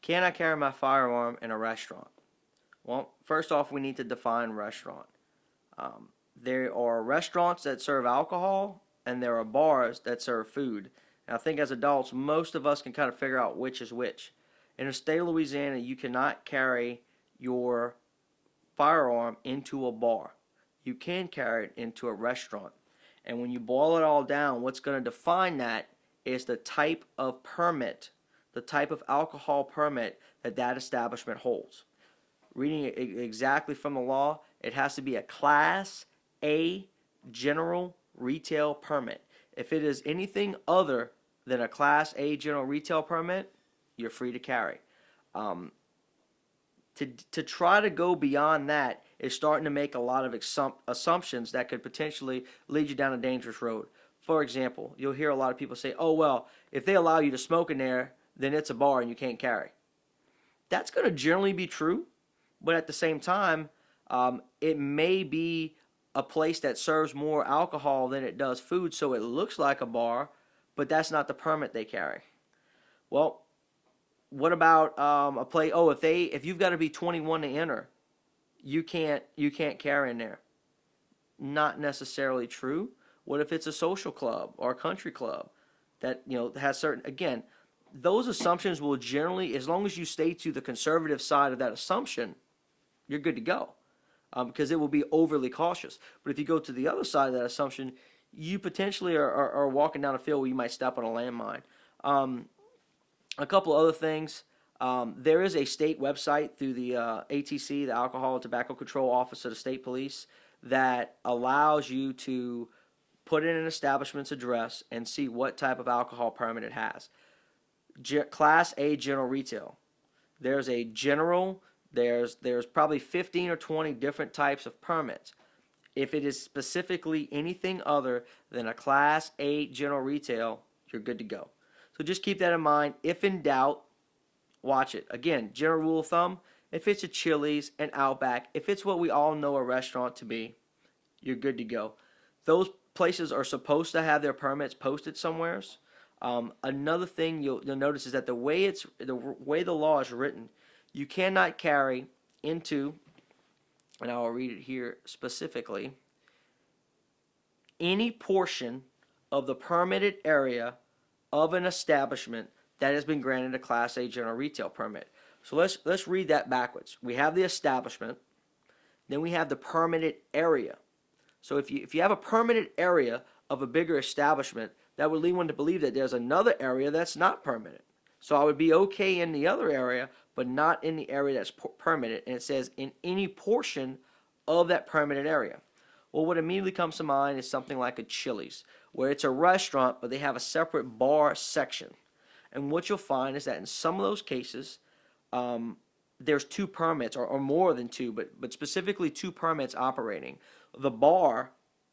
Can I carry my firearm in a restaurant? Well, first off, we need to define restaurant. There are restaurants that serve alcohol, and there are bars that serve food. And I think as adults, most of us can kind of figure out which is which. In the state of Louisiana, you cannot carry your firearm into a bar. You can carry it into a restaurant. And when you boil it all down, what's going to define that is the type of permit, the type of alcohol permit that that establishment holds. Reading it exactly from the law, it has to be a Class A general retail permit. If it is anything other than a Class A general retail permit, you're free to carry. To try to go beyond that is starting to make a lot of assumptions that could potentially lead you down a dangerous road. For example, you'll hear a lot of people say, oh, well, if they allow you to smoke in there, then it's a bar and you can't carry. That's going to generally be true, but at the same time, it may be a place that serves more alcohol than it does food, so it looks like a bar, but that's not the permit they carry. Well, what about a place? Oh, if you've got to be 21 to enter, you can't carry in there. Not necessarily true. What if it's a social club or a country club that has certain? Again, those assumptions will generally, as long as you stay to the conservative side of that assumption, you're good to go, because it will be overly cautious. But if you go to the other side of that assumption, you potentially are walking down a field where you might step on a landmine. A couple other things. There is a state website through the ATC, the Alcohol and Tobacco Control Office of the State Police, that allows you to put in an establishment's address and see what type of alcohol permit it has. Class A general retail. There's a general. There's probably 15 or 20 different types of permits. If it is specifically anything other than a Class A general retail, you're good to go. So just keep that in mind. If in doubt, watch it. Again, general rule of thumb, if it's a Chili's, an Outback, if it's what we all know a restaurant to be, you're good to go. Those places are supposed to have their permits posted somewheres. Another thing you'll notice is that the way the law is written, you cannot carry into, and I'll read it here specifically, any portion of the permitted area of an establishment that has been granted a Class A general retail permit. So let's read that backwards. We have the establishment, then we have the permitted area. So if you have a permitted area of a bigger establishment, that would lead one to believe that there's another area that's not permitted. So I would be okay in the other area, but not in the area that's permitted. And it says in any portion of that permitted area. Well, what immediately comes to mind is something like a Chili's, where it's a restaurant, but they have a separate bar section. And what you'll find is that in some of those cases, there's two permits, or more than two, but specifically two permits operating. The bar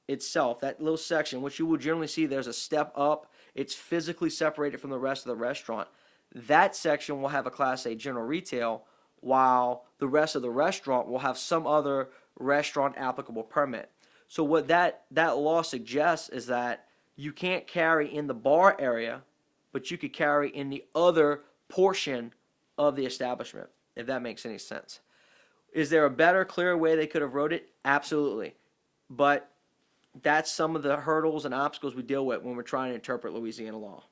itself, that little section, which you will generally see there's a step up, it's physically separated from the rest of the restaurant. That section will have a Class A general retail, while the rest of the restaurant will have some other restaurant applicable permit. So what that law suggests is that you can't carry in the bar area, but you could carry in the other portion of the establishment, if that makes any sense. Is there a better, clearer way they could have wrote it? Absolutely. But that's some of the hurdles and obstacles we deal with when we're trying to interpret Louisiana law.